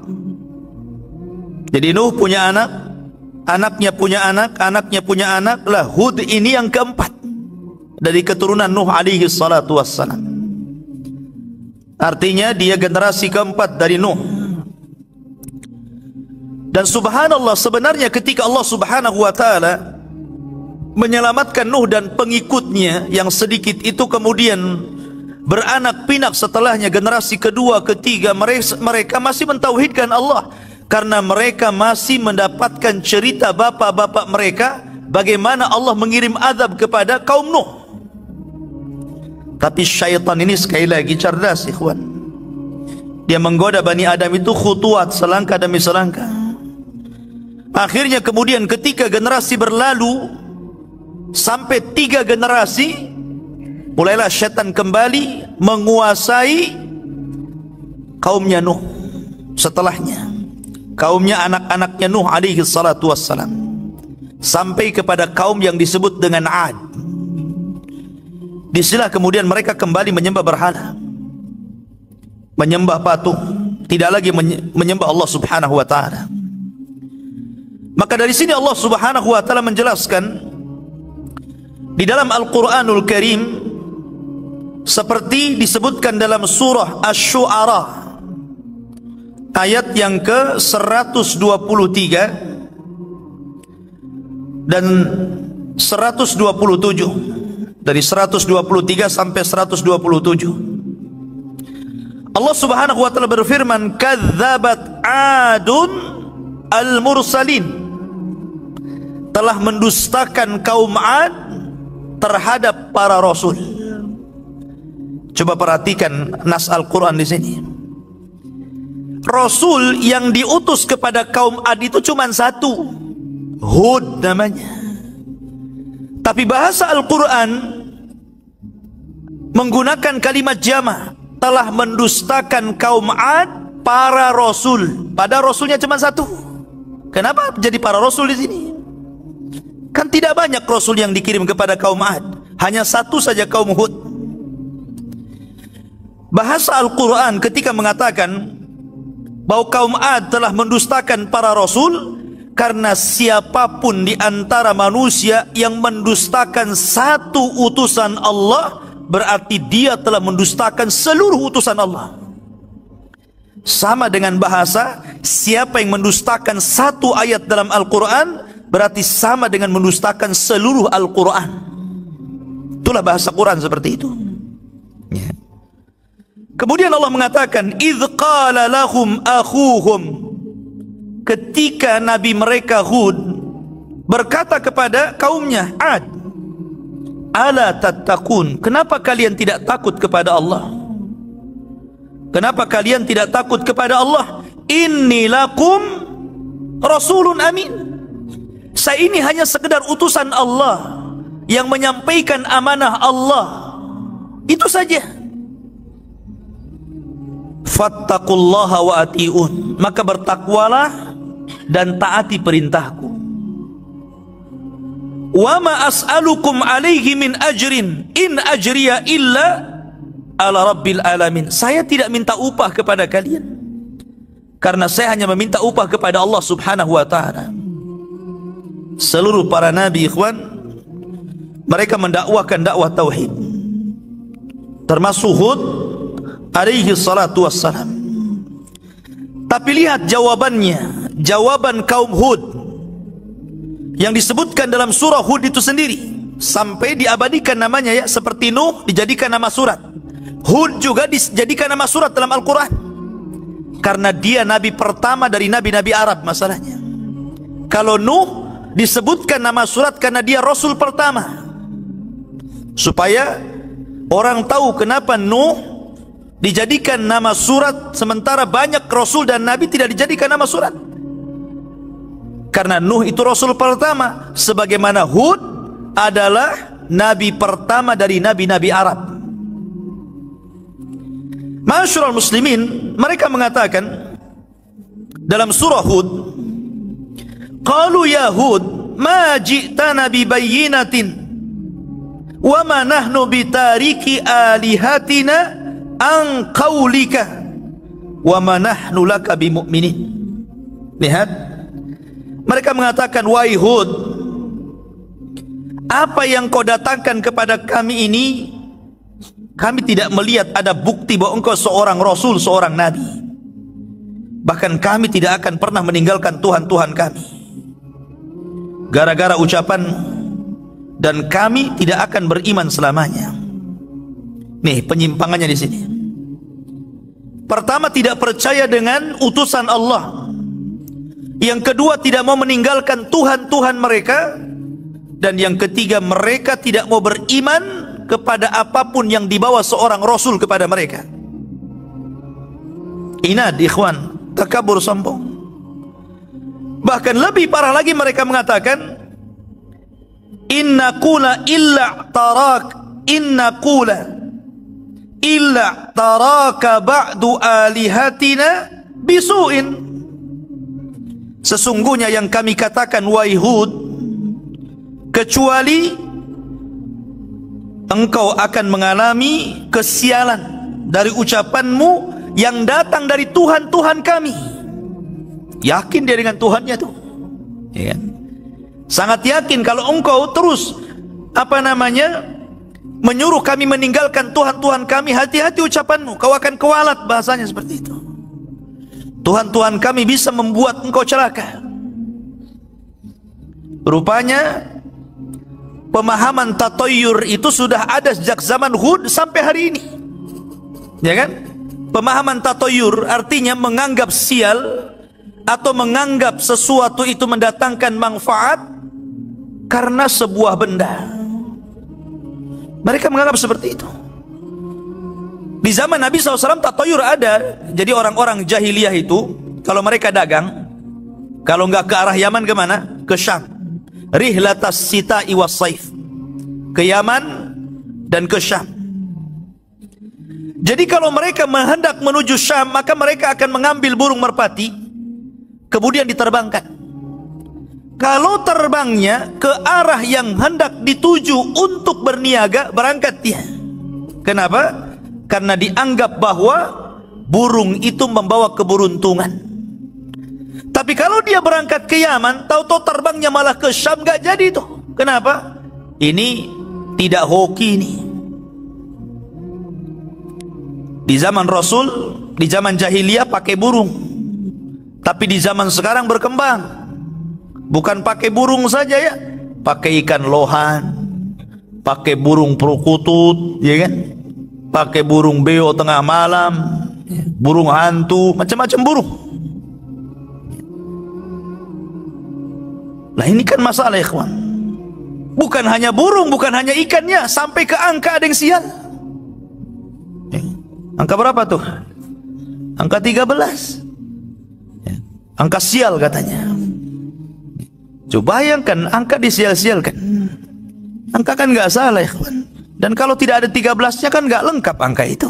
Jadi Nuh punya anak, anaknya punya anak, anaknya punya anak, lah Hud ini yang keempat dari keturunan Nuh alaihi salatu wassalam. Artinya dia generasi keempat dari Nuh. Dan subhanallah, sebenarnya ketika Allah subhanahu wa ta'ala menyelamatkan Nuh dan pengikutnya yang sedikit itu kemudian beranak pinak setelahnya, generasi kedua, ketiga, mereka masih mentauhidkan Allah. Karena mereka masih mendapatkan cerita bapak-bapak mereka bagaimana Allah mengirim azab kepada kaum Nuh. Tapi syaitan ini sekali lagi cerdas, ikhwan. Dia menggoda Bani Adam itu khutuat, selangkah demi selangkah. Akhirnya kemudian ketika generasi berlalu sampai 3 generasi, mulailah syaitan kembali menguasai kaumnya Nuh. Setelahnya kaumnya anak-anaknya Nuh alaihi salatu wassalam, sampai kepada kaum yang disebut dengan Ad. Disinilah kemudian mereka kembali menyembah berhala, menyembah patung, tidak lagi menyembah Allah subhanahu wa ta'ala. Maka dari sini Allah subhanahu wa ta'ala menjelaskan di dalam Al-Quranul Karim, seperti disebutkan dalam surah Asy-Syu'ara ayat yang ke 123 dan 127. Dari 123 sampai 127 Allah subhanahu wa ta'ala berfirman, kadzabat adun al-mursalin, telah mendustakan kaum Ad terhadap para rasul. Coba perhatikan nas Al-Quran di sini. Rasul yang diutus kepada kaum Ad itu cuma satu, Hud namanya. Tapi bahasa Al-Quran menggunakan kalimat jama', telah mendustakan kaum Ad para rasul. Pada rasulnya cuma satu. Kenapa jadi para rasul di sini? Kan tidak banyak rasul yang dikirim kepada kaum Ad, hanya satu saja, kaum Hud. Bahasa Al-Quran ketika mengatakan bahwa kaum Ad telah mendustakan para rasul, karena siapapun di antara manusia yang mendustakan satu utusan Allah, berarti dia telah mendustakan seluruh utusan Allah. Sama dengan bahasa, siapa yang mendustakan satu ayat dalam Al-Quran, berarti sama dengan mendustakan seluruh Al-Quran. Itulah bahasa Quran seperti itu. Ya. Kemudian Allah mengatakan, idh qala lahum akhuhum, ketika Nabi mereka Hud berkata kepada kaumnya Ad, ala tattaqun, kenapa kalian tidak takut kepada Allah? Kenapa kalian tidak takut kepada Allah? Inni lakum rasulun amin. Saya ini hanya sekedar utusan Allah yang menyampaikan amanah Allah. Itu saja. Fattaqullaha wa ati'un, maka bertakwalah dan taati perintahku. Wa ma as'alukum alaihi min ajrin in ajriya illa ala rabbil alamin. Saya tidak minta upah kepada kalian, karena saya hanya meminta upah kepada Allah subhanahu wa ta'ala. Seluruh para nabi, ikhwan, mereka mendakwakan dakwah tauhid, termasuk Hud alaihi salatu wassalam. Tapi lihat jawabannya, jawaban kaum Hud yang disebutkan dalam surah Hud itu sendiri, sampai diabadikan namanya, ya, seperti Nuh dijadikan nama surat, Hud juga dijadikan nama surat dalam Al-Quran, karena dia nabi pertama dari nabi-nabi Arab. Masalahnya, kalau Nuh disebutkan nama surat karena dia rasul pertama, supaya orang tahu kenapa Nuh dijadikan nama surat sementara banyak rasul dan nabi tidak dijadikan nama surat. Karena Nuh itu rasul pertama, sebagaimana Hud adalah nabi pertama dari nabi-nabi Arab. Ma'asyiral muslimin, mereka mengatakan dalam surah Hud, qalu ya Hud ma ji'tana bi bayyinatin wa ma nahnu bitariki alihatina an qaulika wa ma nahnu laka bimu'minin. Lihat, mereka mengatakan, wahai Hud, apa yang kau datangkan kepada kami ini, kami tidak melihat ada bukti bahwa engkau seorang rasul, seorang nabi. Bahkan kami tidak akan pernah meninggalkan Tuhan-Tuhan kami gara-gara ucapan, dan kami tidak akan beriman selamanya. Nih penyimpangannya di sini. Pertama, tidak percaya dengan utusan Allah. Yang kedua, tidak mau meninggalkan Tuhan-Tuhan mereka. Dan yang ketiga, mereka tidak mau beriman kepada apapun yang dibawa seorang rasul kepada mereka. Inad, ikhwan, takabur, sombong. Bahkan lebih parah lagi, mereka mengatakan, inna qula illa taraka ba'du alihatina bisu'in. Sesungguhnya yang kami katakan, wahai Hud, kecuali engkau akan mengalami kesialan dari ucapanmu yang datang dari Tuhan-Tuhan kami. Yakin dia dengan Tuhannya tuh, ya kan? Sangat yakin kalau engkau terus menyuruh kami meninggalkan Tuhan-Tuhan kami, hati-hati ucapanmu, kau akan kewalat, bahasanya seperti itu. Tuhan-Tuhan kami bisa membuat engkau celaka. Rupanya pemahaman tatoyur itu sudah ada sejak zaman Hud sampai hari ini, ya kan? Pemahaman tatoyur artinya menganggap sial atau menganggap sesuatu itu mendatangkan manfaat karena sebuah benda. Mereka menganggap seperti itu. Di zaman Nabi SAW tatoyur ada. Jadi orang-orang jahiliyah itu kalau mereka dagang, kalau nggak ke arah Yaman, kemana? Ke Syam. Rihlatas sita'i was saif, ke Yaman dan ke Syam. Jadi kalau mereka hendak menuju Syam, maka mereka akan mengambil burung merpati, kemudian diterbangkan. Kalau terbangnya ke arah yang hendak dituju untuk berniaga, berangkat dia. Kenapa? Karena dianggap bahwa burung itu membawa keberuntungan. Tapi kalau dia berangkat ke Yaman, tahu-tahu terbangnya malah ke Syam, gak jadi itu. Kenapa? Ini tidak hoki ini. Di zaman Rasul, di zaman jahiliyah pakai burung. Tapi di zaman sekarang berkembang. Bukan pakai burung saja, ya, pakai ikan lohan, pakai burung perkutut, ya kan? Pakai burung beo tengah malam, burung hantu, macam-macam burung. Lah ini kan masalah, ikhwan. Bukan hanya burung, bukan hanya ikannya, sampai ke angka ada yang sial. Angka berapa tuh? Angka 13. Angka sial katanya. Coba bayangkan angka disial-sialkan. Angka kan nggak salah ya kawan. Dan kalau tidak ada 13-nya kan nggak lengkap angka itu.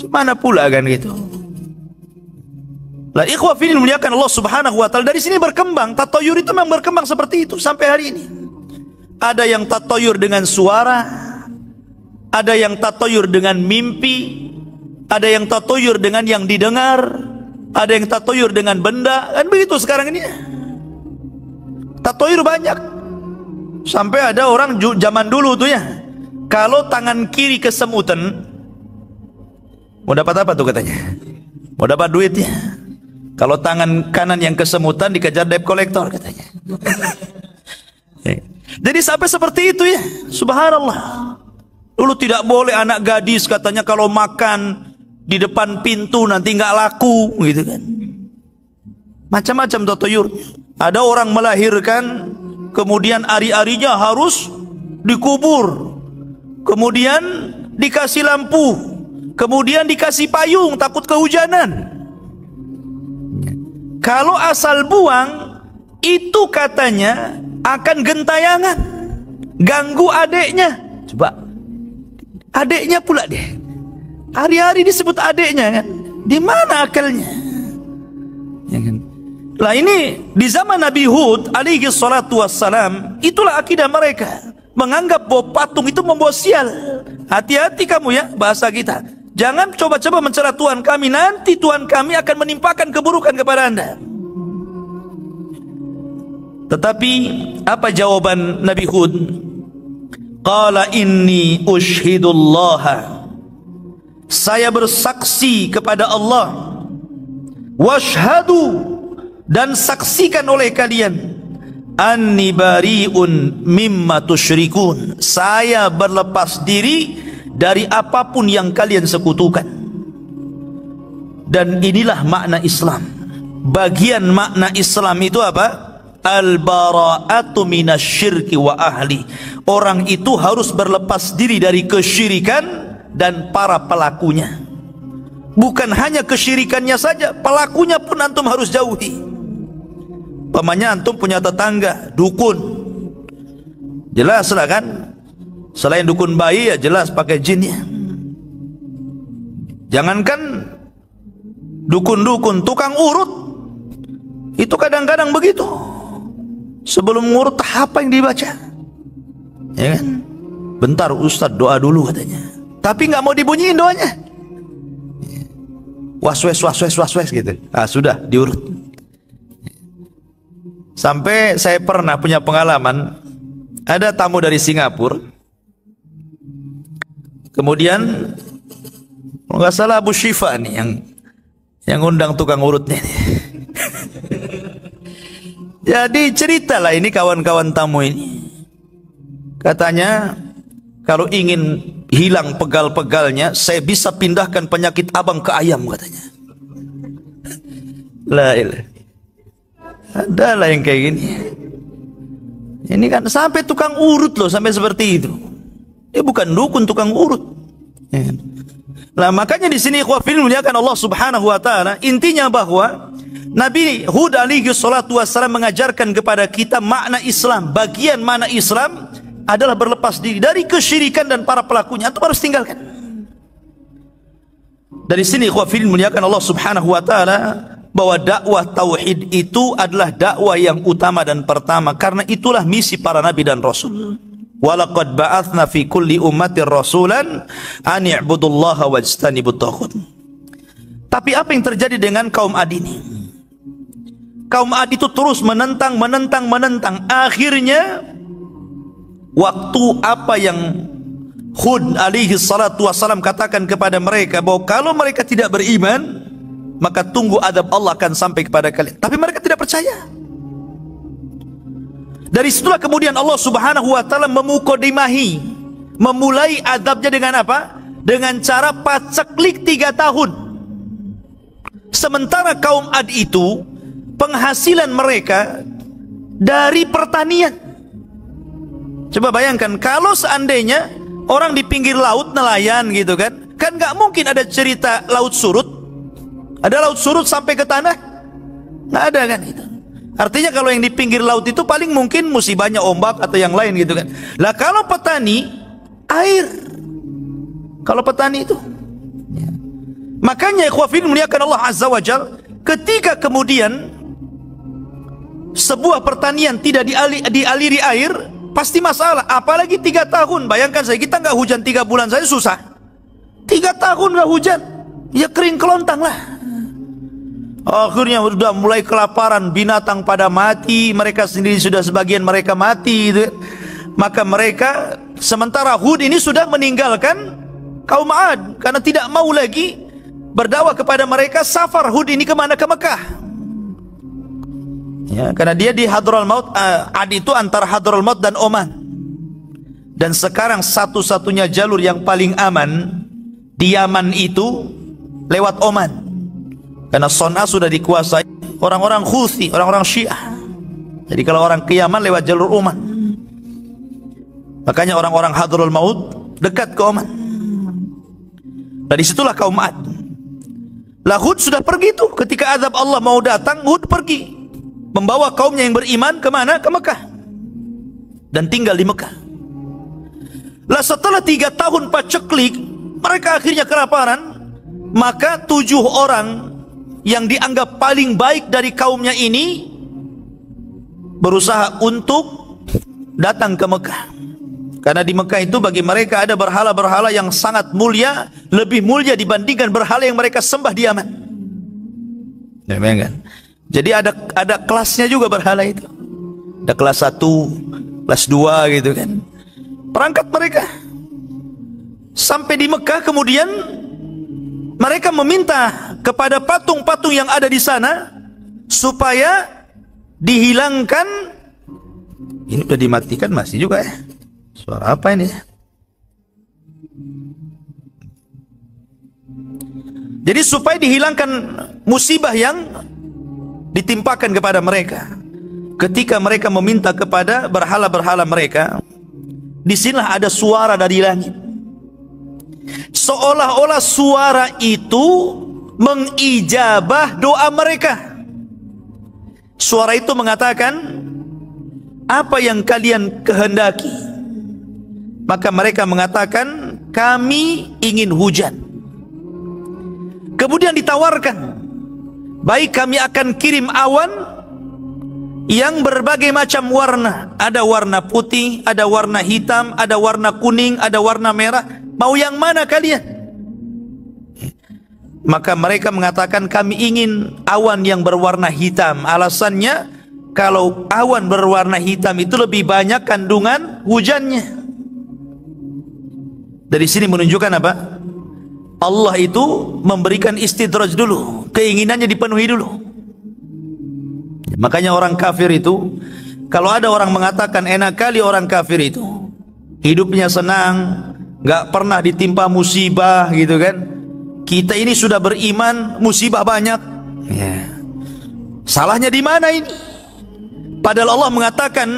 Mana pula kan gitu. Lah ikhwah fillah muliakan Allah Subhanahu wa taala, dari sini berkembang tatoyur itu memang berkembang seperti itu sampai hari ini. Ada yang tatoyur dengan suara, ada yang tatoyur dengan mimpi, ada yang tatoyur dengan yang didengar, ada yang tatoyur dengan benda, kan begitu sekarang ini. Tatoyur banyak. Sampai ada orang zaman dulu tuh ya, kalau tangan kiri kesemutan, mau dapat apa tuh katanya? Mau dapat duit ya. Kalau tangan kanan yang kesemutan dikejar debt collector katanya. Jadi sampai seperti itu ya. Subhanallah. Dulu tidak boleh anak gadis katanya kalau makan di depan pintu nanti nggak laku gitu kan. Macam-macam tatoyur. Ada orang melahirkan kemudian ari-arinya harus dikubur. Kemudian dikasih lampu. Kemudian dikasih payung takut kehujanan. Kalau asal buang itu katanya akan gentayangan, ganggu adeknya. Coba adeknya pula deh. Hari-hari disebut adeknya kan. Di mana akalnya? Ya kan? Lah ini di zaman Nabi Hud alaihi salatu wassalam, itulah akidah mereka. Menganggap bahwa patung itu membawa sial. Hati-hati kamu ya bahasa kita. Jangan coba-coba mencela Tuhan kami, nanti Tuhan kami akan menimpakan keburukan kepada Anda. Tetapi apa jawaban Nabi Hud? Qala inni ushhidullaha. Saya bersaksi kepada Allah. Washhadu, dan saksikan oleh kalian. Anni bari'un mimma tusyrikun. Saya berlepas diri dari apapun yang kalian sekutukan. Dan inilah makna Islam. Bagian makna Islam itu apa? Al-bara'atu minasyirki wa ahli. Orang itu harus berlepas diri dari kesyirikan dan para pelakunya. Bukan hanya kesyirikannya saja, pelakunya pun antum harus jauhi. Pamannya antum punya tetangga dukun, jelaslah kan. Selain dukun bayi ya jelas pakai jin ya. Jangankan dukun-dukun, tukang urut itu kadang-kadang begitu. Sebelum ngurut apa yang dibaca? Ya kan? Bentar Ustadz doa dulu katanya. Tapi nggak mau dibunyiin doanya. Waswes gitu. Ah sudah diurut. Sampai saya pernah punya pengalaman, ada tamu dari Singapura. Kemudian kalau nggak salah Abu Syifa nih yang undang tukang urutnya. Jadi ceritalah ini kawan-kawan tamu ini. Katanya kalau ingin hilang pegal-pegalnya, saya bisa pindahkan penyakit abang ke ayam katanya. La ilah. Adalah yang kayak gini. Ini kan sampai tukang urut loh, sampai seperti itu. Dia bukan dukun, tukang urut. Nah makanya di sini ikhwah fillah muliakan Allah Subhanahu wa taala, intinya bahwa Nabi Hud alaihi salatu wassalam mengajarkan kepada kita makna Islam. Bagian makna Islam adalah berlepas diri dari kesyirikan dan para pelakunya. Itu harus tinggalkan. Dari sini ikhwah fillah muliakan Allah Subhanahu wa taala, bahwa dakwah tauhid itu adalah dakwah yang utama dan pertama, karena itulah misi para nabi dan rasul. Walaqad ba'atsna fi kulli ummatin rasulan an i'budullaha wajtanibut taghut. Tapi apa yang terjadi dengan kaum Ad ini? Kaum Ad itu terus menentang. Akhirnya waktu apa yang Hud alaihi salatu wassalam katakan kepada mereka, bahwa kalau mereka tidak beriman, maka tunggu adab Allah akan sampai kepada kalian. Tapi mereka tidak percaya. Dari situlah kemudian Allah Subhanahu wa taala memukodimahi, memulai adabnya dengan apa? Dengan cara paceklik 3 tahun. Sementara kaum Ad itu penghasilan mereka dari pertanian. Coba bayangkan kalau seandainya orang di pinggir laut nelayan gitu kan nggak mungkin ada cerita laut surut. Ada laut surut sampai ke tanah? Nggak ada kan itu. Artinya kalau yang di pinggir laut itu paling mungkin musibahnya ombak atau yang lain gitu kan. Lah kalau petani, air. Kalau petani itu, ya. Makanya ikhwafin muliakan Allah Azza wa Jal, ketika kemudian sebuah pertanian tidak dialiri air, pasti masalah. Apalagi 3 tahun. Bayangkan saya, kita nggak hujan 3 bulan saja susah. 3 tahun nggak hujan, ya kering kelontang lah. Akhirnya sudah mulai kelaparan, binatang pada mati, mereka sendiri sudah sebagian mereka mati gitu. Maka mereka, sementara Hud ini sudah meninggalkan kaum Ad karena tidak mau lagi berdakwah kepada mereka. Safar Hud ini kemana? Ke Mekah ya, karena dia di Hadral Maut. Ad itu antara Hadral Maut dan Oman. Dan sekarang satu-satunya jalur yang paling aman di Yaman itu lewat Oman, karena Son'a sudah dikuasai orang-orang Houthi, orang-orang Syiah. Jadi kalau orang ke Yaman lewat jalur Oman. Makanya orang-orang Hadrul Maut dekat ke Oman. Dari situlah kaum Ad. Lah Hud sudah pergi tuh, ketika azab Allah mau datang, Hud pergi membawa kaumnya yang beriman kemana? Ke Mekah. Dan tinggal di Mekah. Lah setelah 3 tahun paceklik, mereka akhirnya kelaparan. Maka 7 orang yang dianggap paling baik dari kaumnya ini berusaha untuk datang ke Mekah. Karena di Mekah itu bagi mereka ada berhala-berhala yang sangat mulia, lebih mulia dibandingkan berhala yang mereka sembah di Yaman. Kan? Jadi ada kelasnya juga berhala itu. Ada kelas 1, kelas 2 gitu kan. Perangkat mereka. Sampai di Mekah kemudian mereka meminta kepada patung-patung yang ada di sana supaya dihilangkan. Ini sudah dimatikan masih juga ya. Suara apa ini? Jadi supaya dihilangkan musibah yang ditimpakan kepada mereka. Ketika mereka meminta kepada berhala-berhala mereka, disinilah ada suara dari langit. Seolah-olah suara itu mengijabah doa mereka. Suara itu mengatakan, apa yang kalian kehendaki? Maka mereka mengatakan, kami ingin hujan. Kemudian ditawarkan, baik kami akan kirim awan yang berbagai macam warna. Ada warna putih, ada warna hitam, ada warna kuning, ada warna merah. Mau yang mana kalian? Maka mereka mengatakan, kami ingin awan yang berwarna hitam. Alasannya, kalau awan berwarna hitam itu lebih banyak kandungan hujannya. Dari sini menunjukkan apa? Allah itu memberikan istidraj dulu, keinginannya dipenuhi dulu. Makanya orang kafir itu, kalau ada orang mengatakan enak kali orang kafir itu, hidupnya senang, gak pernah ditimpa musibah gitu kan. Kita ini sudah beriman, musibah banyak. Ya. Salahnya di mana ini? Padahal Allah mengatakan,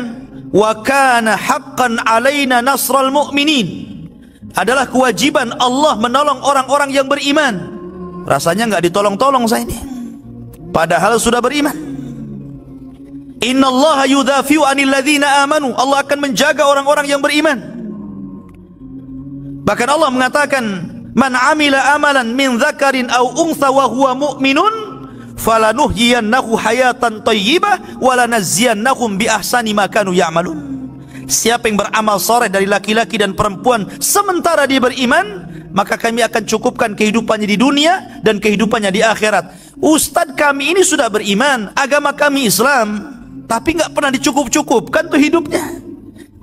wa kana haqqan alaina nasral mu'minin. Adalah kewajiban Allah menolong orang-orang yang beriman. Rasanya nggak ditolong-tolong saya ini, padahal sudah beriman. Innallaha yudhafi'u 'anil ladzina amanu. Allah akan menjaga orang-orang yang beriman. Bahkan Allah mengatakan, man 'amila amalan min dzakarin aw untha wa huwa mu'minun falanuhyiyannahu hayatan thayyibah wa lanajziyannahum bi ahsani ma kanu ya'malun. Siapa yang beramal soleh dari laki-laki dan perempuan sementara dia beriman, maka kami akan cukupkan kehidupannya di dunia dan kehidupannya di akhirat. Ustadz kami ini sudah beriman, agama kami Islam, tapi nggak pernah dicukup-cukupkan tuh hidupnya.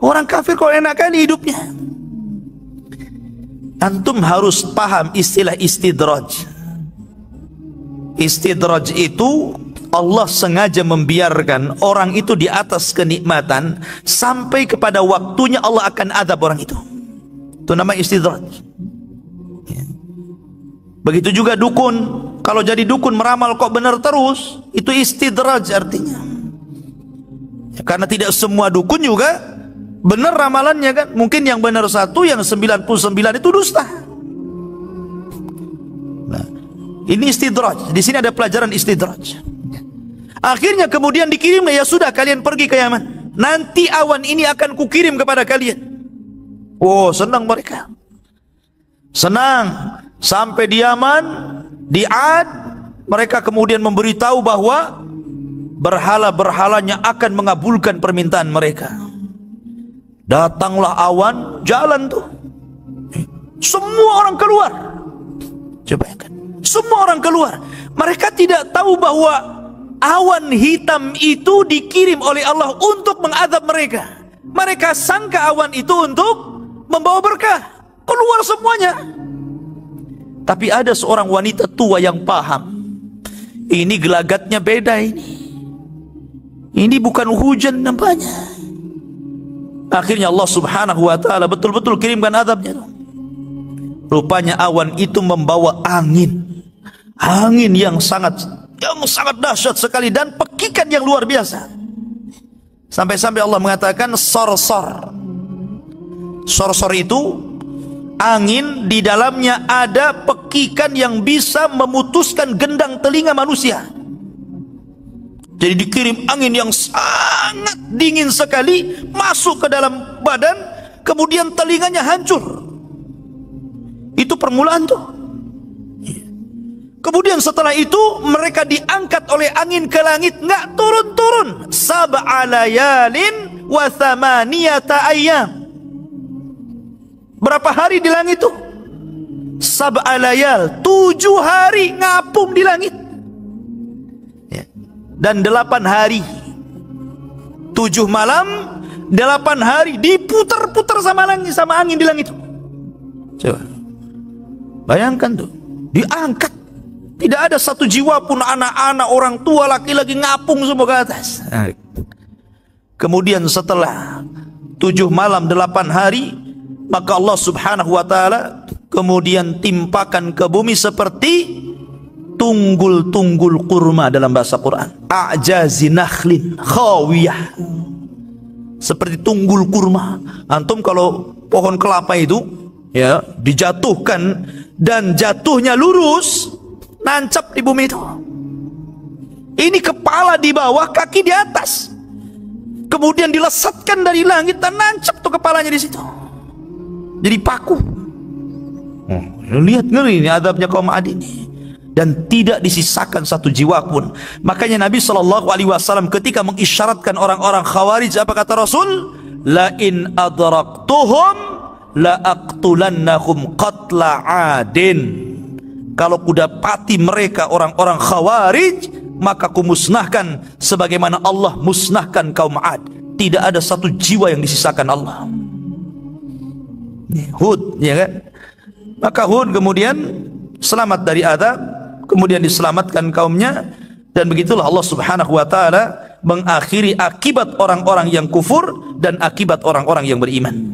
Orang kafir kok enak kali hidupnya. Antum harus paham istilah istidraj. Istidraj itu Allah sengaja membiarkan orang itu di atas kenikmatan sampai kepada waktunya Allah akan azab orang itu. Itu nama istidraj. Begitu juga dukun. Kalau jadi dukun meramal kok benar terus, itu istidraj artinya. Karena tidak semua dukun juga Benar ramalannya kan? Mungkin yang benar satu, yang 99 itu dusta. Nah, ini istidraj. Di sini ada pelajaran istidraj. Akhirnya kemudian dikirim, ya sudah kalian pergi ke Yaman. Nanti awan ini akan kukirim kepada kalian. Oh, senang mereka. Senang. Sampai di Yaman, di Ad, mereka kemudian memberitahu bahwa berhala-berhalanya akan mengabulkan permintaan mereka. Datanglah awan, jalan tuh. Semua orang keluar. Coba bayangkan. Semua orang keluar. Mereka tidak tahu bahwa awan hitam itu dikirim oleh Allah untuk mengadab mereka. Mereka sangka awan itu untuk membawa berkah. Keluar semuanya. Tapi ada seorang wanita tua yang paham. Ini gelagatnya beda ini. Ini bukan hujan nampaknya. Akhirnya Allah subhanahu wa ta'ala betul-betul kirimkan azabnya. Rupanya awan itu membawa angin. Angin yang sangat dahsyat sekali dan pekikan yang luar biasa. Sampai-sampai Allah mengatakan sorsor. Sorsor itu angin, di dalamnya ada pekikan yang bisa memutuskan gendang telinga manusia. Jadi dikirim angin yang sangat dingin sekali masuk ke dalam badan, kemudian telinganya hancur. Itu permulaan tuh. Kemudian setelah itu mereka diangkat oleh angin ke langit, nggak turun-turun. Sab'a layalin wa thamaniyata ayyam. Berapa hari di langit tuh? Sab'a layal, 7 hari ngapung di langit. Dan 8 hari, 7 malam, 8 hari diputar-putar sama angin di langit. Coba bayangkan tuh, diangkat, tidak ada satu jiwa pun, anak-anak, orang tua, laki-laki ngapung semua ke atas. Kemudian setelah 7 malam 8 hari, maka Allah subhanahu wa ta'ala kemudian timpakan ke bumi seperti tunggul-tunggul kurma dalam bahasa Quran. A'jazi nakhlin khawiyah. Seperti tunggul kurma. Antum kalau pohon kelapa itu ya dijatuhkan dan jatuhnya lurus, nancap di bumi itu. Ini kepala di bawah, kaki di atas. Kemudian dilesatkan dari langit dan nancap tuh kepalanya di situ. Jadi paku. Lihat ngeri ini azabnya kaum Ad ini. Dan tidak disisakan satu jiwa pun. Makanya Nabi SAW ketika mengisyaratkan orang-orang Khawarij, apa kata Rasul? La in adraktuhum la aqtulannahum qatla adin. Kalau kudapati mereka orang-orang Khawarij, maka kumusnahkan sebagaimana Allah musnahkan kaum Ad. Tidak ada satu jiwa yang disisakan Allah. Hud, ya kan? Maka Hud kemudian selamat dari azab, kemudian diselamatkan kaumnya, dan begitulah Allah subhanahu wa ta'ala mengakhiri akibat orang-orang yang kufur dan akibat orang-orang yang beriman.